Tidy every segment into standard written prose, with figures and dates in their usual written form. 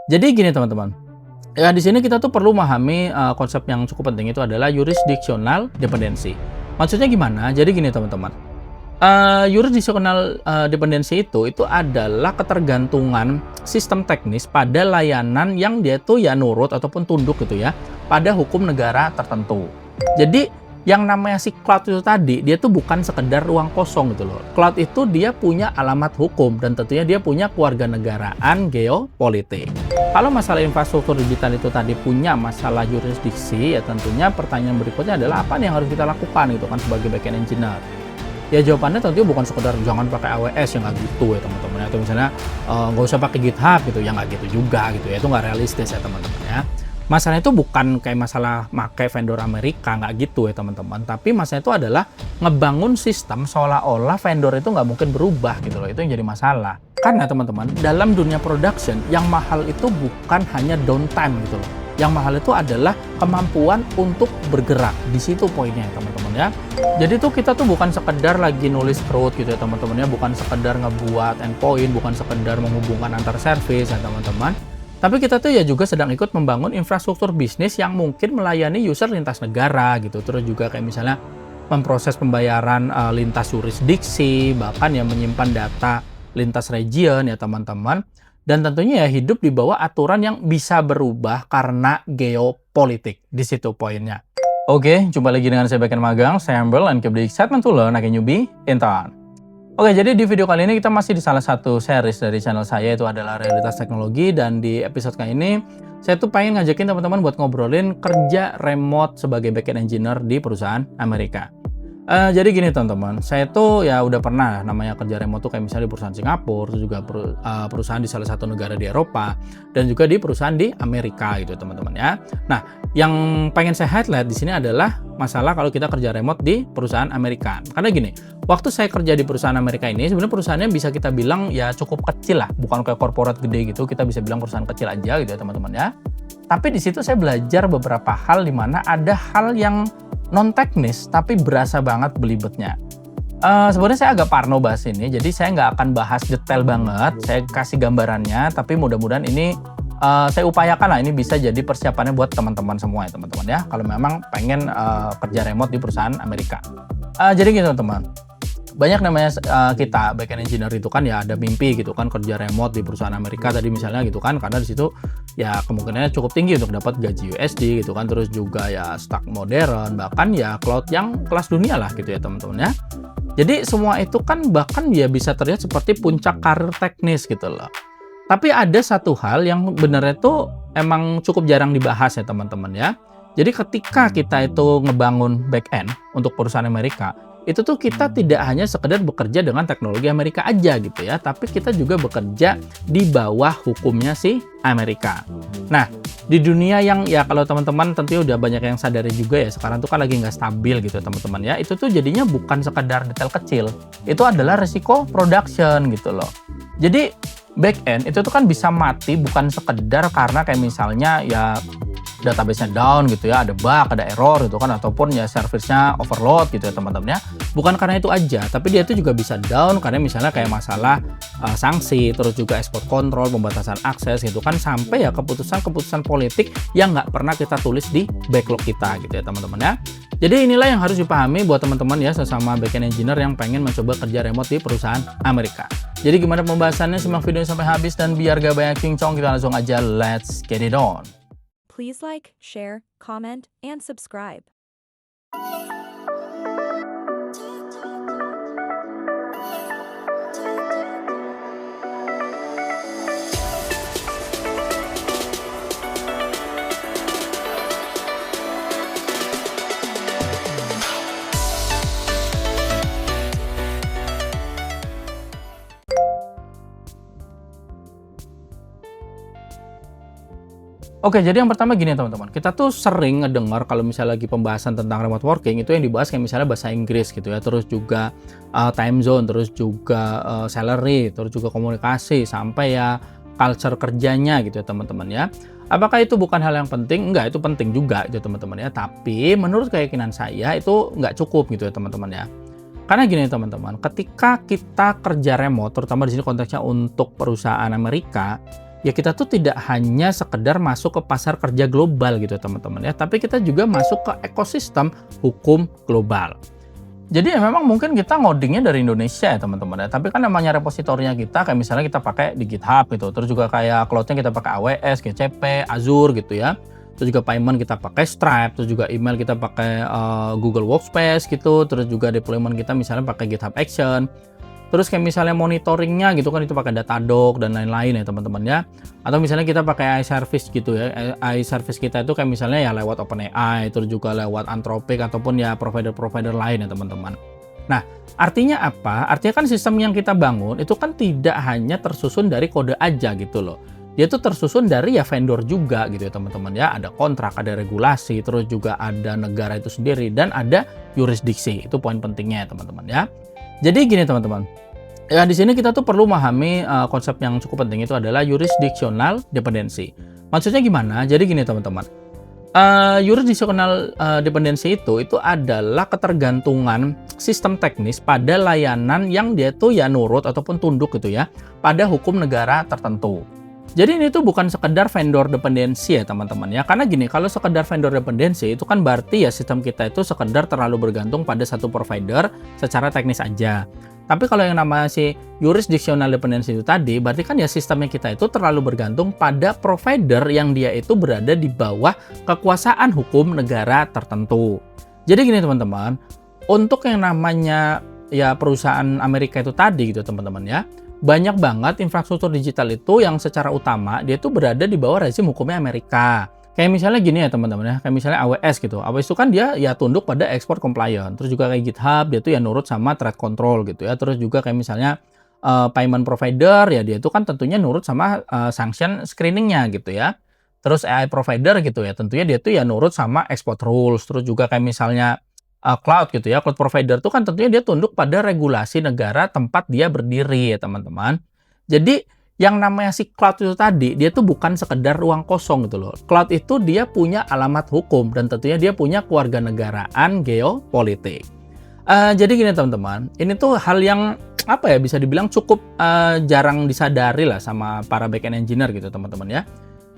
Jadi gini teman-teman, ya di sini kita tuh perlu memahami konsep yang cukup penting itu adalah jurisdictional dependency. Maksudnya gimana? Jadi gini teman-teman, jurisdictional dependency itu adalah ketergantungan sistem teknis pada layanan yang dia tuh ya nurut ataupun tunduk gitu ya pada hukum negara tertentu. Jadi yang namanya si cloud itu tadi, dia tuh bukan sekedar ruang kosong gitu loh. Cloud itu dia punya alamat hukum dan tentunya dia punya kewarganegaraan geopolitik. Kalau masalah infrastruktur digital itu tadi punya masalah jurisdiksi, ya tentunya pertanyaan berikutnya adalah apa nih yang harus kita lakukan gitu kan sebagai backend engineer. Ya jawabannya tentunya bukan sekedar jangan pakai AWS, ya nggak gitu ya teman-teman. Atau misalnya nggak usah pakai GitHub gitu, ya nggak gitu juga gitu ya. Itu nggak realistis ya teman-teman ya. Masalah itu bukan kayak masalah pakai vendor Amerika, nggak gitu ya teman-teman. Tapi masalah itu adalah ngebangun sistem seolah-olah vendor itu nggak mungkin berubah gitu loh. Itu yang jadi masalah. Karena teman-teman, dalam dunia production, yang mahal itu bukan hanya downtime gitu loh. Yang mahal itu adalah kemampuan untuk bergerak. Di situ poinnya ya teman-teman ya. Jadi tuh kita tuh bukan sekedar lagi nulis code gitu ya teman-teman ya. Bukan sekedar ngebuat endpoint, bukan sekedar menghubungkan antar service ya teman-teman. Tapi kita tuh ya juga sedang ikut membangun infrastruktur bisnis yang mungkin melayani user lintas negara gitu. Terus juga kayak misalnya memproses pembayaran lintas jurisdiksi, bahkan ya menyimpan data lintas region ya teman-teman. Dan tentunya ya hidup di bawah aturan yang bisa berubah karena geopolitik. Di situ poinnya. Oke, jumpa lagi dengan saya Backend Magang, saya Amber, and keep the excitement to learn again newbie in town. Oke, jadi di video kali ini kita masih di salah satu series dari channel saya, itu adalah Realitas Teknologi. Dan di episode kali ini, saya tuh pengen ngajakin teman-teman buat ngobrolin kerja remote sebagai backend engineer di perusahaan Amerika. Jadi gini teman-teman, saya tuh ya udah pernah namanya kerja remote tuh kayak misalnya di perusahaan Singapura, terus juga perusahaan di salah satu negara di Eropa, dan juga di perusahaan di Amerika gitu teman-teman ya. Nah, yang pengen saya highlight di sini adalah masalah kalau kita kerja remote di perusahaan Amerika. Karena gini, waktu saya kerja di perusahaan Amerika ini, sebenarnya perusahaannya bisa kita bilang ya cukup kecil lah, bukan kayak korporat gede gitu, kita bisa bilang perusahaan kecil aja gitu ya teman-teman ya. Tapi di situ saya belajar beberapa hal di mana ada hal yang non teknis tapi berasa banget belibetnya. Sebenarnya saya agak parno bahas ini, jadi saya nggak akan bahas detail banget. Saya kasih gambarannya, tapi mudah-mudahan ini saya upayakan lah ini bisa jadi persiapannya buat teman-teman semua ya teman-teman ya. Kalau memang pengen kerja remote di perusahaan Amerika. Jadi gitu teman-teman. Banyak namanya kita backend engineer itu kan ya ada mimpi gitu kan kerja remote di perusahaan Amerika tadi misalnya gitu kan, karena di situ ya kemungkinannya cukup tinggi untuk dapat gaji USD gitu kan, terus juga ya stack modern, bahkan ya cloud yang kelas dunia lah gitu ya teman-teman ya. Jadi semua itu kan bahkan ya bisa terlihat seperti puncak karir teknis gitu loh. Tapi ada satu hal yang benernya tuh emang cukup jarang dibahas ya teman-teman ya. Jadi ketika kita itu ngebangun backend untuk perusahaan Amerika, itu tuh kita tidak hanya sekedar bekerja dengan teknologi Amerika aja gitu ya, tapi kita juga bekerja di bawah hukumnya si Amerika. Nah, di dunia yang ya kalau teman-teman tentunya udah banyak yang sadari juga ya, sekarang tuh kan lagi nggak stabil gitu teman-teman ya, itu tuh jadinya bukan sekedar detail kecil, itu adalah resiko production gitu loh. Jadi backend itu tuh kan bisa mati bukan sekedar karena kayak misalnya ya database-nya down gitu ya, ada bug, ada error gitu kan, ataupun ya service-nya overload gitu ya teman-teman ya. Bukan karena itu aja, tapi dia itu juga bisa down karena misalnya kayak masalah sanksi, terus juga export control, pembatasan akses gitu kan, sampai ya keputusan-keputusan politik yang nggak pernah kita tulis di backlog kita gitu ya teman-teman ya. Jadi inilah yang harus dipahami buat teman-teman ya sesama backend engineer yang pengen mencoba kerja remote di perusahaan Amerika. Jadi gimana pembahasannya, simak videonya sampai habis, dan biar gak banyak cincong kita langsung aja let's get it on. Please like, share, comment, and subscribe. Oke, jadi yang pertama gini teman-teman, kita tuh sering ngedengar kalau misalnya lagi pembahasan tentang remote working itu yang dibahas kayak misalnya bahasa Inggris gitu ya, terus juga time zone, terus juga salary, terus juga komunikasi, sampai ya culture kerjanya gitu ya teman-teman ya. Apakah itu bukan hal yang penting? Enggak, itu penting juga gitu teman-teman ya, tapi menurut keyakinan saya itu nggak cukup gitu ya teman-teman ya. Karena gini teman-teman, ketika kita kerja remote, terutama di sini konteksnya untuk perusahaan Amerika, ya kita tuh tidak hanya sekedar masuk ke pasar kerja global gitu teman-teman ya, tapi kita juga masuk ke ekosistem hukum global. Jadi ya memang mungkin kita ngodingnya dari Indonesia ya teman-teman ya, tapi kan namanya repositorinya kita kayak misalnya kita pakai di GitHub gitu, terus juga kayak cloud-nya kita pakai AWS, GCP, Azure gitu ya. Terus juga payment kita pakai Stripe, terus juga email kita pakai Google Workspace gitu, terus juga deployment kita misalnya pakai GitHub Action. Terus kayak misalnya monitoringnya gitu kan itu pakai Datadog dan lain-lain ya teman-teman ya. Atau misalnya kita pakai AI service gitu ya. AI service kita itu kayak misalnya ya lewat OpenAI, terus juga lewat Anthropic ataupun ya provider-provider lain ya teman-teman. Nah, artinya apa? Artinya kan sistem yang kita bangun itu kan tidak hanya tersusun dari kode aja gitu loh. Dia tuh tersusun dari ya vendor juga gitu ya teman-teman ya. Ada kontrak, ada regulasi, terus juga ada negara itu sendiri dan ada yurisdiksi. Itu poin pentingnya ya teman-teman ya. Jadi gini teman-teman, ya di sini kita tuh perlu memahami konsep yang cukup penting itu adalah jurisdictional dependency. Maksudnya gimana? Jadi gini teman-teman, jurisdictional dependency itu adalah ketergantungan sistem teknis pada layanan yang dia tuh ya nurut ataupun tunduk gitu ya pada hukum negara tertentu. Jadi ini tuh bukan sekedar vendor dependensi ya teman-teman ya. Karena gini, kalau sekedar vendor dependensi itu kan berarti ya sistem kita itu sekedar terlalu bergantung pada satu provider secara teknis aja. Tapi kalau yang namanya si jurisdictional dependency itu tadi, berarti kan ya sistemnya kita itu terlalu bergantung pada provider yang dia itu berada di bawah kekuasaan hukum negara tertentu. Jadi gini teman-teman, untuk yang namanya ya perusahaan Amerika itu tadi gitu teman-teman ya, banyak banget infrastruktur digital itu yang secara utama dia tuh berada di bawah rezim hukumnya Amerika. Kayak misalnya gini ya teman-teman ya, kayak misalnya AWS gitu. AWS itu kan dia ya tunduk pada export compliance. Terus juga kayak GitHub dia tuh ya nurut sama threat control gitu ya. Terus juga kayak misalnya payment provider ya dia itu kan tentunya nurut sama sanction screeningnya gitu ya. Terus AI provider gitu ya, tentunya dia tuh ya nurut sama export rules. Terus juga kayak misalnya cloud gitu ya, cloud provider tuh kan tentunya dia tunduk pada regulasi negara tempat dia berdiri ya teman-teman. Jadi yang namanya si cloud itu tadi, dia tuh bukan sekedar ruang kosong gitu loh. Cloud itu dia punya alamat hukum dan tentunya dia punya kewarganegaraan geopolitik. Jadi gini teman-teman, ini tuh hal yang apa ya bisa dibilang cukup jarang disadari lah sama para backend engineer gitu teman-teman ya.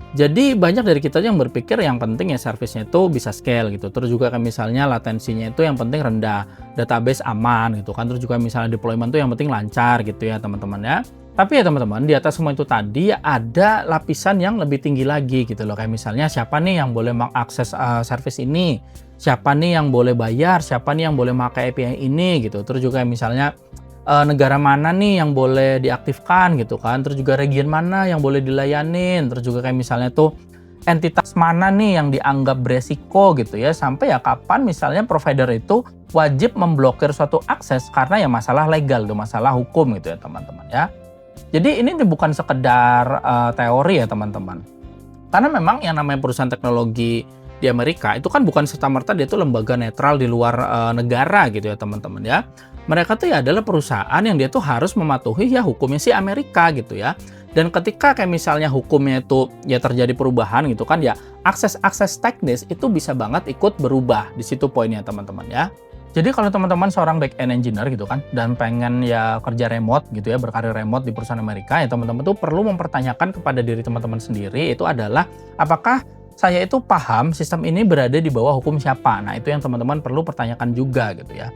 Jadi banyak dari kita yang berpikir yang penting ya servicenya itu bisa scale gitu. Terus juga kayak misalnya latensinya itu yang penting rendah, database aman gitu kan. Terus juga misalnya deployment itu yang penting lancar gitu ya teman-teman ya. Tapi ya teman-teman, di atas semua itu tadi ya ada lapisan yang lebih tinggi lagi gitu loh. Kayak misalnya siapa nih yang boleh mengakses service ini, siapa nih yang boleh bayar, siapa nih yang boleh pakai API ini gitu. Terus juga misalnya negara mana nih yang boleh diaktifkan gitu kan, terus juga region mana yang boleh dilayanin, terus juga kayak misalnya tuh entitas mana nih yang dianggap beresiko gitu ya, sampai ya kapan misalnya provider itu wajib memblokir suatu akses karena ya masalah legal tuh, masalah hukum gitu ya teman-teman ya. Jadi ini bukan sekedar teori ya teman-teman, karena memang yang namanya perusahaan teknologi di Amerika itu kan bukan serta-merta dia itu lembaga netral di luar negara gitu ya teman-teman ya. Mereka tuh ya adalah perusahaan yang dia tuh harus mematuhi ya hukumnya si Amerika gitu ya. Dan ketika kayak misalnya hukumnya itu ya terjadi perubahan gitu kan ya, akses-akses teknis itu bisa banget ikut berubah. Di situ poinnya teman-teman ya. Jadi kalau teman-teman seorang back-end engineer gitu kan dan pengen ya kerja remote gitu ya, berkarir remote di perusahaan Amerika ya teman-teman tuh perlu mempertanyakan kepada diri teman-teman sendiri itu adalah apakah saya itu paham sistem ini berada di bawah hukum siapa. Nah, itu yang teman-teman perlu pertanyakan juga gitu ya.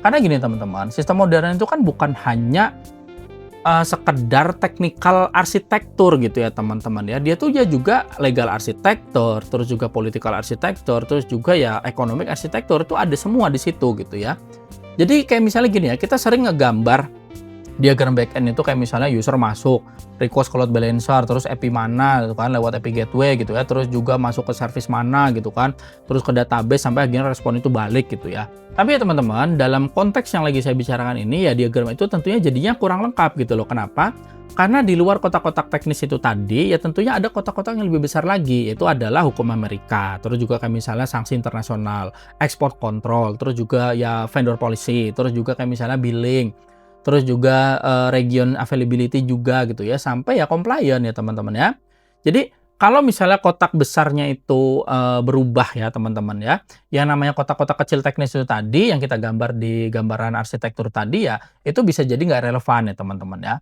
Karena gini teman-teman, sistem modern itu kan bukan hanya sekedar technical arsitektur gitu ya teman-teman ya. Dia tuh ya juga legal arsitektur, terus juga political arsitektur, terus juga ya economic arsitektur itu ada semua di situ gitu ya. Jadi kayak misalnya gini ya, kita sering ngegambar diagram backend itu kayak misalnya user masuk, request ke load balancer, terus API mana gitu kan, lewat API gateway gitu ya, terus juga masuk ke service mana gitu kan, terus ke database sampai akhirnya respon itu balik gitu ya. Tapi ya teman-teman, dalam konteks yang lagi saya bicarakan ini ya diagram itu tentunya jadinya kurang lengkap gitu loh. Kenapa? Karena di luar kotak-kotak teknis itu tadi ya tentunya ada kotak-kotak yang lebih besar lagi, yaitu adalah hukum Amerika, terus juga kayak misalnya sanksi internasional, export control, terus juga ya vendor policy, terus juga kayak misalnya billing, terus juga region availability juga gitu ya, sampai ya compliant ya teman-teman ya. Jadi kalau misalnya kotak besarnya itu berubah ya teman-teman ya, yang namanya kotak-kotak kecil teknis itu tadi yang kita gambar di gambaran arsitektur tadi ya, itu bisa jadi nggak relevan ya teman-teman ya.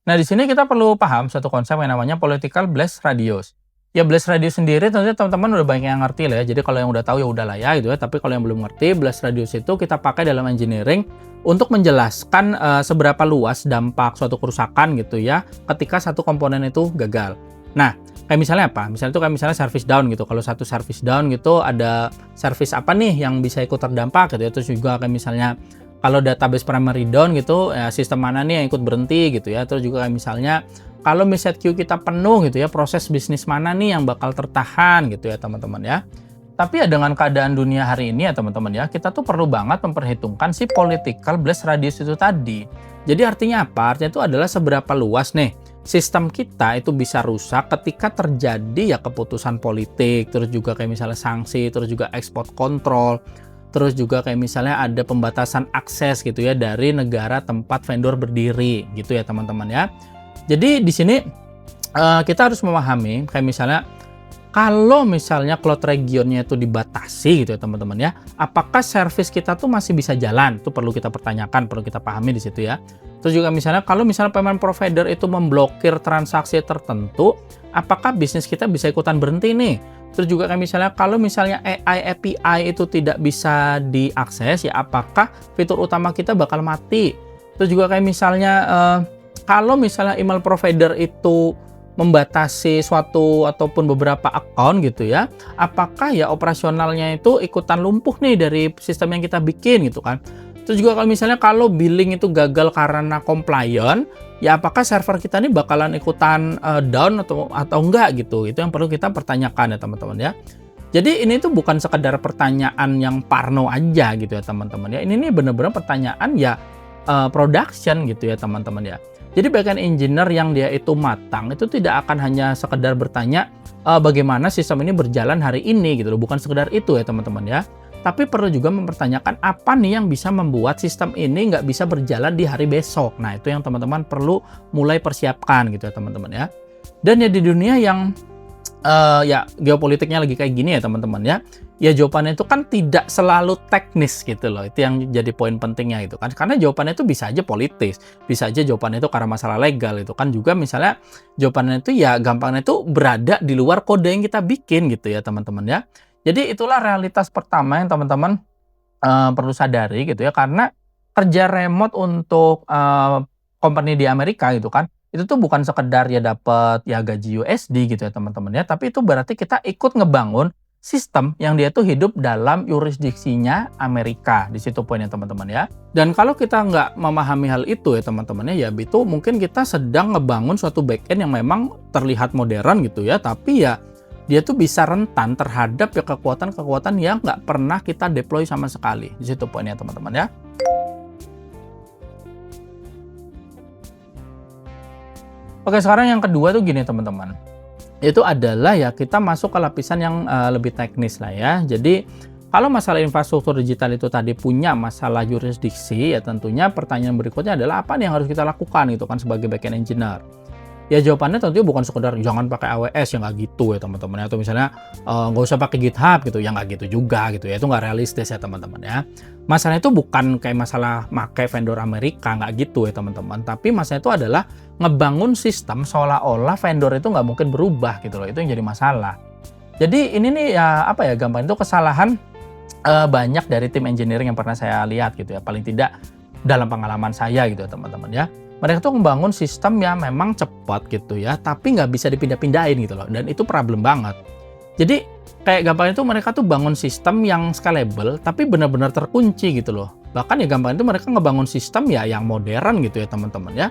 Nah, di sini kita perlu paham satu konsep yang namanya political blast radius. Ya, blast radius sendiri tentunya teman-teman udah banyak yang ngerti lah ya. Jadi kalau yang udah tahu ya udahlah ya gitu ya. Tapi kalau yang belum ngerti, blast radius itu kita pakai dalam engineering untuk menjelaskan seberapa luas dampak suatu kerusakan gitu ya ketika satu komponen itu gagal. Nah, kayak misalnya apa? Misalnya itu kayak misalnya service down gitu. Kalau satu service down gitu ada service apa nih yang bisa ikut terdampak gitu ya. Terus juga kayak misalnya kalau database primary down gitu, ya sistem mana nih yang ikut berhenti gitu ya. Terus juga kayak misalnya kalau misalnya queue kita penuh gitu ya, proses bisnis mana nih yang bakal tertahan gitu ya teman-teman ya. Tapi ya dengan keadaan dunia hari ini ya teman-teman ya, kita tuh perlu banget memperhitungkan si political blast radius itu tadi. Jadi artinya apa? Artinya itu adalah seberapa luas nih sistem kita itu bisa rusak ketika terjadi ya keputusan politik, terus juga kayak misalnya sanksi, terus juga export control, terus juga kayak misalnya ada pembatasan akses gitu ya dari negara tempat vendor berdiri gitu ya teman-teman ya. Jadi di sini kita harus memahami kayak misalnya kalau misalnya cloud regionnya itu dibatasi gitu ya teman-teman ya, apakah service kita tuh masih bisa jalan? Itu perlu kita pertanyakan, perlu kita pahami di situ ya. Terus juga misalnya kalau misalnya payment provider itu memblokir transaksi tertentu, apakah bisnis kita bisa ikutan berhenti nih? Terus juga kayak misalnya kalau misalnya AI API itu tidak bisa diakses ya, apakah fitur utama kita bakal mati? Terus juga kayak misalnya kalau misalnya email provider itu membatasi suatu ataupun beberapa account gitu ya, apakah ya operasionalnya itu ikutan lumpuh nih dari sistem yang kita bikin gitu kan. Terus juga kalau misalnya kalau billing itu gagal karena compliant, ya apakah server kita nih bakalan ikutan down atau enggak gitu. Itu yang perlu kita pertanyakan ya teman-teman ya. Jadi ini tuh bukan sekedar pertanyaan yang parno aja gitu ya teman-teman ya. Ini nih bener-bener pertanyaan ya production gitu ya teman-teman ya. Jadi backend engineer yang dia itu matang itu tidak akan hanya sekedar bertanya bagaimana sistem ini berjalan hari ini gitu loh, bukan sekedar itu ya teman-teman ya. Tapi perlu juga mempertanyakan apa nih yang bisa membuat sistem ini nggak bisa berjalan di hari besok. Nah itu yang teman-teman perlu mulai persiapkan gitu ya teman-teman ya. Dan ya di dunia yang ya geopolitiknya lagi kayak gini ya teman-teman ya. Ya jawabannya itu kan tidak selalu teknis gitu loh. Itu yang jadi poin pentingnya itu kan. Karena jawabannya itu bisa aja politis, bisa aja jawabannya itu karena masalah legal itu kan juga misalnya jawabannya itu ya gampangnya itu berada di luar kode yang kita bikin gitu ya teman-teman ya. Jadi itulah realitas pertama yang teman-teman perlu sadari gitu ya karena kerja remote untuk company di Amerika gitu kan. Itu tuh bukan sekedar ya dapat ya gaji USD gitu ya teman-teman ya, tapi itu berarti kita ikut ngebangun sistem yang dia tuh hidup dalam yurisdiksinya Amerika. Di situ poinnya teman-teman ya. Dan kalau kita nggak memahami hal itu ya teman-teman ya itu mungkin kita sedang ngebangun suatu backend yang memang terlihat modern gitu ya, tapi ya dia tuh bisa rentan terhadap ya kekuatan-kekuatan yang nggak pernah kita deploy sama sekali. Di situ poinnya teman-teman ya. Oke, sekarang yang kedua tuh gini teman-teman. Itu adalah ya kita masuk ke lapisan yang lebih teknis lah ya. Jadi kalau masalah infrastruktur digital itu tadi punya masalah yurisdiksi ya tentunya pertanyaan berikutnya adalah apa nih yang harus kita lakukan gitu kan sebagai backend engineer. Ya jawabannya tentunya bukan sekedar jangan pakai AWS ya nggak gitu ya teman-teman, atau misalnya nggak usah pakai GitHub gitu ya nggak gitu juga gitu ya, itu nggak realistis ya teman-teman ya. Masalah itu bukan kayak masalah pakai vendor Amerika, nggak gitu ya teman-teman, tapi masalah itu adalah ngebangun sistem seolah-olah vendor itu nggak mungkin berubah gitu loh, itu yang jadi masalah. Jadi ini nih ya apa ya gampang itu kesalahan banyak dari tim engineering yang pernah saya lihat gitu ya, paling tidak dalam pengalaman saya gitu ya teman-teman ya. Mereka tuh membangun sistem yang memang cepat gitu ya, tapi nggak bisa dipindah-pindahin gitu loh, dan itu problem banget. Jadi kayak gampang itu mereka tuh bangun sistem yang scalable, tapi benar-benar terkunci gitu loh. Bahkan ya gampang itu mereka ngebangun sistem ya yang modern gitu ya teman-teman ya.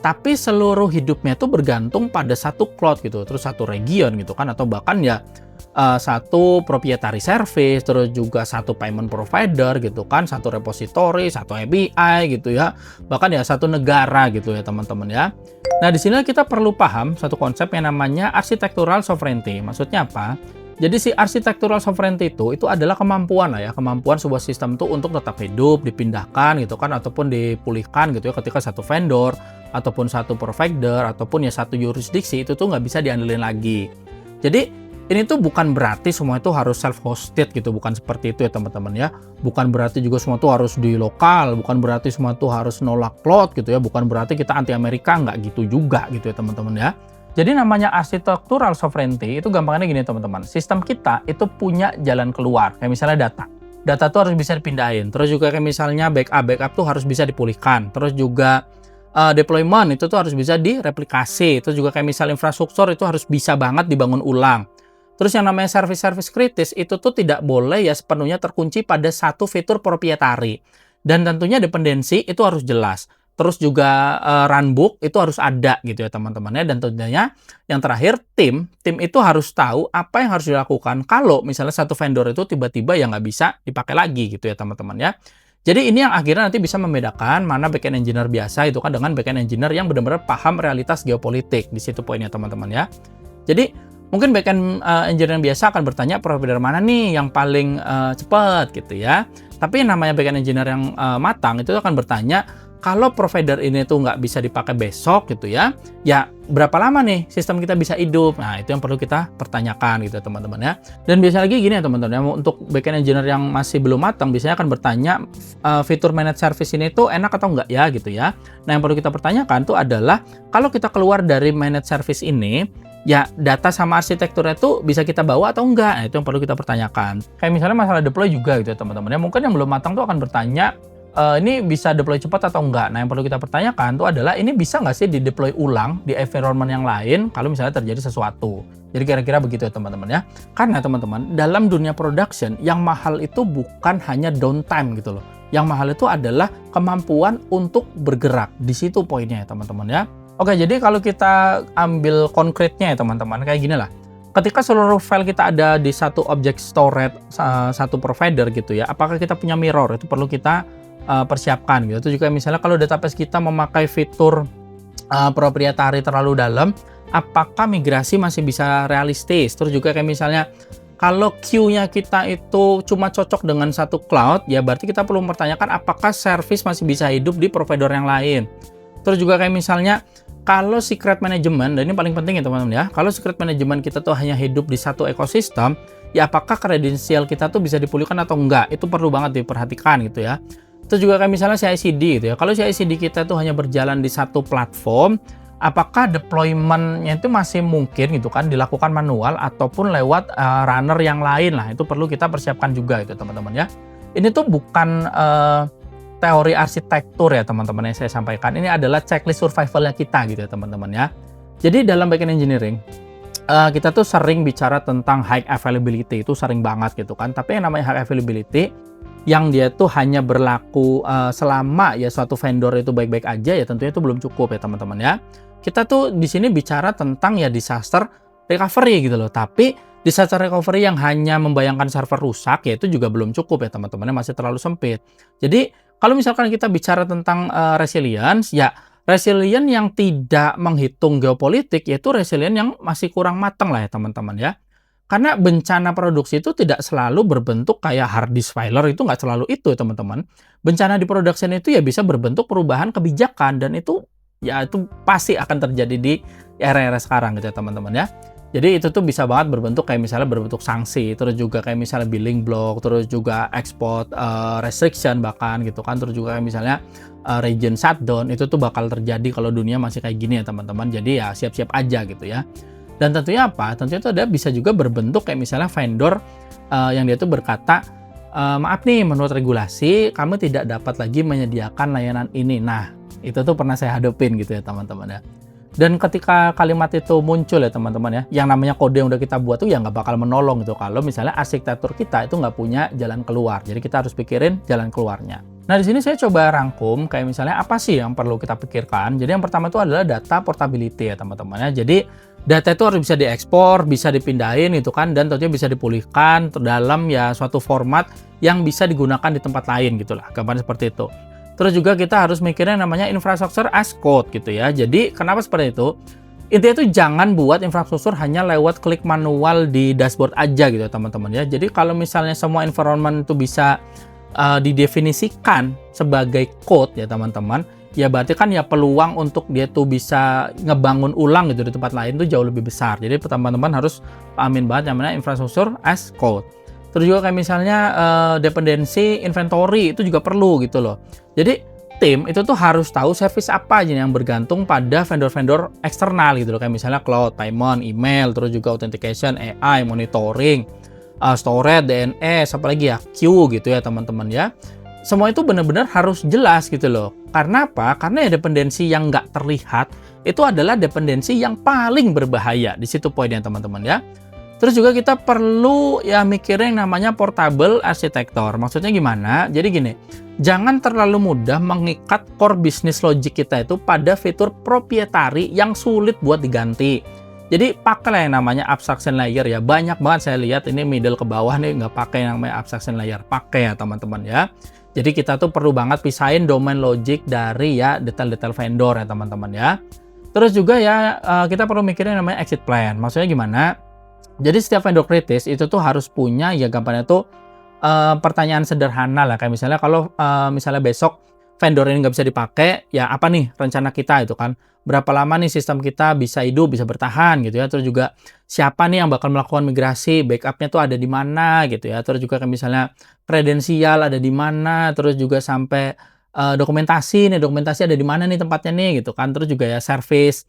Tapi seluruh hidupnya tuh bergantung pada satu cloud gitu, terus satu region gitu kan, atau bahkan ya satu proprietary service, terus juga satu payment provider gitu kan, satu repository, satu API gitu ya, bahkan ya satu negara gitu ya teman-teman ya. Nah di sini kita perlu paham satu konsep yang namanya architectural sovereignty. Maksudnya apa? Jadi si architectural sovereignty itu adalah kemampuan lah ya, kemampuan sebuah sistem tuh untuk tetap hidup, dipindahkan gitu kan, ataupun dipulihkan gitu ya ketika satu vendor, ataupun satu provider, ataupun ya satu yurisdiksi itu tuh nggak bisa diandelin lagi. Jadi Ini tuh bukan berarti semua itu harus self-hosted gitu, bukan seperti itu ya teman-teman ya. Bukan berarti juga semua itu harus di lokal, bukan berarti semua itu harus nolak cloud gitu ya, bukan berarti kita anti Amerika, nggak gitu juga gitu ya teman-teman ya. Jadi namanya architectural sovereignty itu gampangnya gini teman-teman, sistem kita itu punya jalan keluar, kayak misalnya data. Data tuh harus bisa dipindahin, terus juga kayak misalnya backup tuh harus bisa dipulihkan, terus juga deployment itu tuh harus bisa direplikasi, itu juga kayak misal infrastruktur itu harus bisa banget dibangun ulang. Terus yang namanya service-service kritis itu tuh tidak boleh ya sepenuhnya terkunci pada satu fitur proprietary. Dan tentunya dependensi itu harus jelas. Terus juga runbook itu harus ada gitu ya teman-teman ya. Dan tentunya yang terakhir tim itu harus tahu apa yang harus dilakukan kalau misalnya satu vendor itu tiba-tiba ya nggak bisa dipakai lagi gitu ya teman-teman ya. Jadi ini yang akhirnya nanti bisa membedakan mana backend engineer biasa itu kan dengan backend engineer yang benar-benar paham realitas geopolitik. Di situ poinnya teman-teman ya. Jadi mungkin backend engineer yang biasa akan bertanya provider mana nih yang paling cepat gitu ya. Tapi yang namanya backend engineer yang matang itu akan bertanya, kalau provider ini tuh nggak bisa dipakai besok gitu ya, ya berapa lama nih sistem kita bisa hidup? Nah itu yang perlu kita pertanyakan gitu teman-teman ya. Dan biasanya lagi gini ya teman-teman ya, untuk backend engineer yang masih belum matang biasanya akan bertanya fitur managed service ini tuh enak atau enggak ya gitu ya. Nah yang perlu kita pertanyakan tuh adalah kalau kita keluar dari managed service ini, ya data sama arsitekturnya itu bisa kita bawa atau enggak? Nah, itu yang perlu kita pertanyakan. Kayak misalnya masalah deploy juga gitu ya teman-teman ya. Mungkin yang belum matang tuh akan bertanya, ini bisa deploy cepat atau enggak? Nah, yang perlu kita pertanyakan tuh adalah ini bisa nggak sih di-deploy ulang di environment yang lain kalau misalnya terjadi sesuatu. Jadi kira-kira begitu ya teman-teman ya. Karena teman-teman, dalam dunia production yang mahal itu bukan hanya downtime gitu loh. Yang mahal itu adalah kemampuan untuk bergerak. Di situ poinnya ya teman-teman ya. Oke, jadi kalau kita ambil konkretnya ya teman-teman, kayak gini lah. Ketika seluruh file kita ada di satu object storage, satu provider gitu ya, apakah kita punya mirror? Itu perlu kita persiapkan gitu. Itu juga misalnya kalau database kita memakai fitur proprietary terlalu dalam, apakah migrasi masih bisa realistis? Terus juga kayak misalnya kalau queue-nya kita itu cuma cocok dengan satu cloud, ya berarti kita perlu mempertanyakan apakah service masih bisa hidup di provider yang lain. Terus juga kayak misalnya kalau secret management, dan ini paling penting ya teman-teman ya, kalau secret management kita tuh hanya hidup di satu ekosistem, ya apakah kredensial kita tuh bisa dipulihkan atau enggak? Itu perlu banget diperhatikan gitu ya. Terus juga kayak misalnya CI/CD gitu ya. Kalau CI/CD kita tuh hanya berjalan di satu platform, apakah deployment-nya itu masih mungkin gitu kan dilakukan manual ataupun lewat runner yang lain lah. Itu perlu kita persiapkan juga itu teman-teman ya. Ini tuh bukan teori arsitektur ya teman-teman yang saya sampaikan. Ini adalah checklist survivalnya kita gitu ya teman-teman ya. Jadi dalam backend engineering kita tuh sering bicara tentang high availability, itu sering banget gitu kan. Tapi yang namanya high availability yang dia tuh hanya berlaku selama ya suatu vendor itu baik-baik aja, ya tentunya itu belum cukup ya teman-teman ya. Kita tuh di sini bicara tentang ya disaster recovery gitu loh. Tapi disaster recovery yang hanya membayangkan server rusak ya itu juga belum cukup ya teman-teman, masih terlalu sempit. Jadi kalau misalkan kita bicara tentang resilience, ya resilient yang tidak menghitung geopolitik yaitu resilient yang masih kurang matang lah ya teman-teman ya. Karena bencana produksi itu tidak selalu berbentuk kayak hard disk failure, itu nggak selalu itu ya teman-teman. Bencana di production itu ya bisa berbentuk perubahan kebijakan, dan itu ya itu pasti akan terjadi di era-era sekarang gitu ya teman-teman ya. Jadi itu tuh bisa banget berbentuk kayak misalnya berbentuk sanksi, terus juga kayak misalnya billing block, terus juga export restriction bahkan gitu kan, terus juga kayak misalnya region shutdown, itu tuh bakal terjadi kalau dunia masih kayak gini ya teman-teman. Jadi ya siap-siap aja gitu ya. Dan tentunya apa? Tentunya itu ada bisa juga berbentuk kayak misalnya vendor yang dia tuh berkata, maaf nih menurut regulasi kami tidak dapat lagi menyediakan layanan ini. Nah itu tuh pernah saya hadapin gitu ya teman-teman ya. Dan ketika kalimat itu muncul ya teman-teman ya, yang namanya kode yang udah kita buat tuh ya nggak bakal menolong gitu kalau misalnya arsitektur kita itu nggak punya jalan keluar. Jadi kita harus pikirin jalan keluarnya. Nah di sini saya coba rangkum kayak misalnya apa sih yang perlu kita pikirkan. Jadi yang pertama itu adalah data portability ya teman-teman ya. Jadi data itu harus bisa diekspor, bisa dipindahin gitu kan, dan tentunya bisa dipulihkan dalam ya suatu format yang bisa digunakan di tempat lain gitulah. Gambarnya seperti itu. Terus juga kita harus mikirin namanya infrastruktur as code gitu ya. Jadi kenapa seperti itu? Intinya itu jangan buat infrastruktur hanya lewat klik manual di dashboard aja gitu ya teman-teman ya. Jadi kalau misalnya semua environment itu bisa didefinisikan sebagai code ya teman-teman, ya berarti kan ya peluang untuk dia tuh bisa ngebangun ulang gitu di tempat lain tuh jauh lebih besar. Jadi teman-teman harus pahamin banget yang namanya infrastruktur as code. Terus juga kayak misalnya dependensi inventory itu juga perlu gitu loh. Jadi tim itu tuh harus tahu service apa aja yang bergantung pada vendor-vendor eksternal gitu loh. Kayak misalnya cloud, payment, email, terus juga authentication, AI, monitoring, storage, DNS, apalagi ya, queue gitu ya teman-teman ya. Semua itu benar-benar harus jelas gitu loh. Karena apa? Karena ya dependensi yang nggak terlihat itu adalah dependensi yang paling berbahaya. Di situ poinnya teman-teman ya. Terus juga kita perlu ya mikirin yang namanya portable architecture. Maksudnya gimana? Jadi gini, jangan terlalu mudah mengikat core business logic kita itu pada fitur proprietary yang sulit buat diganti. Jadi pakailah yang namanya abstraction layer ya. Banyak banget saya lihat ini middle ke bawah nih nggak pakai yang namanya abstraction layer. Pakai ya teman-teman ya. Jadi kita tuh perlu banget pisahin domain logic dari ya detail-detail vendor ya teman-teman ya. Terus juga ya kita perlu mikirin yang namanya exit plan. Maksudnya gimana? Jadi setiap vendor kritis itu tuh harus punya ya gampangnya tuh pertanyaan sederhana lah. Kayak misalnya kalau misalnya besok vendor ini nggak bisa dipakai, ya apa nih rencana kita itu kan? Berapa lama nih sistem kita bisa hidup, bisa bertahan gitu ya. Terus juga siapa nih yang bakal melakukan migrasi, backupnya tuh ada di mana gitu ya. Terus juga kayak misalnya kredensial ada di mana, terus juga sampai dokumentasi ada di mana nih tempatnya nih gitu kan. Terus juga ya service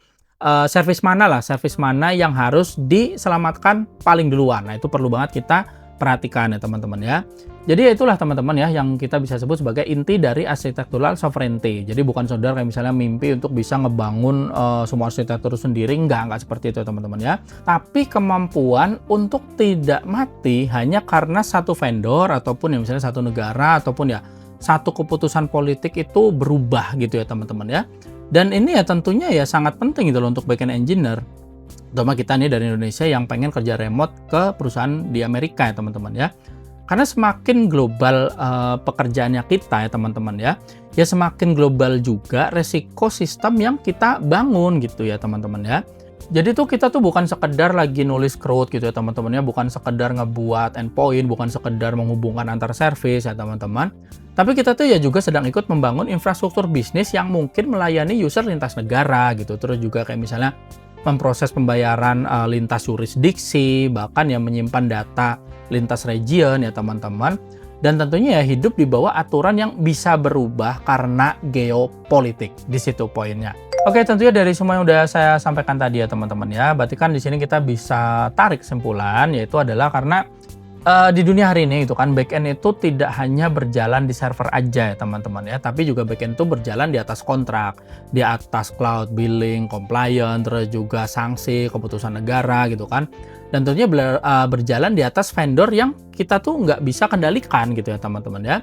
mana yang harus diselamatkan paling duluan. Nah, itu perlu banget kita perhatikan ya teman-teman ya. Jadi itulah teman-teman ya yang kita bisa sebut sebagai inti dari architectural sovereignty. Jadi bukan saudara kayak misalnya mimpi untuk bisa ngebangun semua arsitektur sendiri, enggak seperti itu teman-teman ya. Tapi kemampuan untuk tidak mati hanya karena satu vendor ataupun ya misalnya satu negara ataupun ya satu keputusan politik itu berubah gitu ya teman-teman ya. Dan ini ya tentunya ya sangat penting gitu loh untuk backend engineer. Terutama kita nih dari Indonesia yang pengen kerja remote ke perusahaan di Amerika ya teman-teman ya. Karena semakin global pekerjaannya kita ya teman-teman ya. Ya semakin global juga resiko sistem yang kita bangun gitu ya teman-teman ya. Jadi tuh kita tuh bukan sekedar lagi nulis code gitu ya teman-teman ya. Bukan sekedar ngebuat endpoint, bukan sekedar menghubungkan antar service ya teman-teman. Tapi kita tuh ya juga sedang ikut membangun infrastruktur bisnis yang mungkin melayani user lintas negara gitu. Terus juga kayak misalnya memproses pembayaran lintas jurisdiksi, bahkan yang menyimpan data lintas region ya teman-teman. Dan tentunya ya hidup di bawah aturan yang bisa berubah karena geopolitik. Di situ poinnya. Oke, tentunya dari semua yang udah saya sampaikan tadi ya teman-teman ya. Berarti kan di sini kita bisa tarik kesimpulan yaitu adalah karena di dunia hari ini itu kan backend itu tidak hanya berjalan di server aja ya teman-teman ya, tapi juga backend itu berjalan di atas kontrak, di atas cloud, billing, compliance, terus juga sanksi, keputusan negara gitu kan. Dan tentunya berjalan di atas vendor yang kita tuh nggak bisa kendalikan gitu ya teman-teman ya.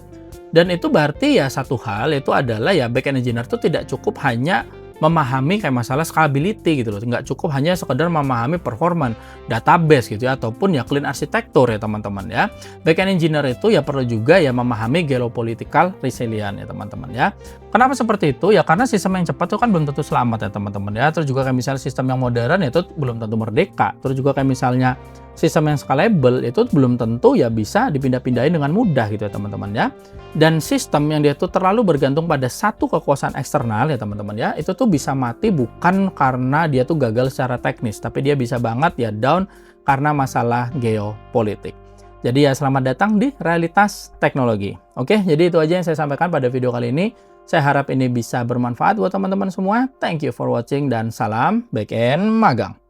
Dan itu berarti ya satu hal itu adalah ya backend engineer itu tidak cukup hanya memahami kayak masalah scalability gitu loh, nggak cukup hanya sekedar memahami performance database gitu ya ataupun ya clean arsitektur ya teman-teman ya. Backend engineer itu ya perlu juga ya memahami geopolitical resilience ya teman-teman ya. Kenapa seperti itu? Ya karena sistem yang cepat itu kan belum tentu selamat ya teman-teman ya. Terus juga kayak misalnya sistem yang modern itu belum tentu merdeka. Terus juga kayak misalnya sistem yang scalable itu belum tentu ya bisa dipindah-pindahin dengan mudah gitu ya teman-teman ya. Dan sistem yang dia tuh terlalu bergantung pada satu kekuasaan eksternal ya teman-teman ya, itu tuh bisa mati bukan karena dia tuh gagal secara teknis, tapi dia bisa banget ya down karena masalah geopolitik. Jadi ya selamat datang di Realitas Teknologi. Oke, jadi itu aja yang saya sampaikan pada video kali ini. Saya harap ini bisa bermanfaat buat teman-teman semua. Thank you for watching dan salam backend magang.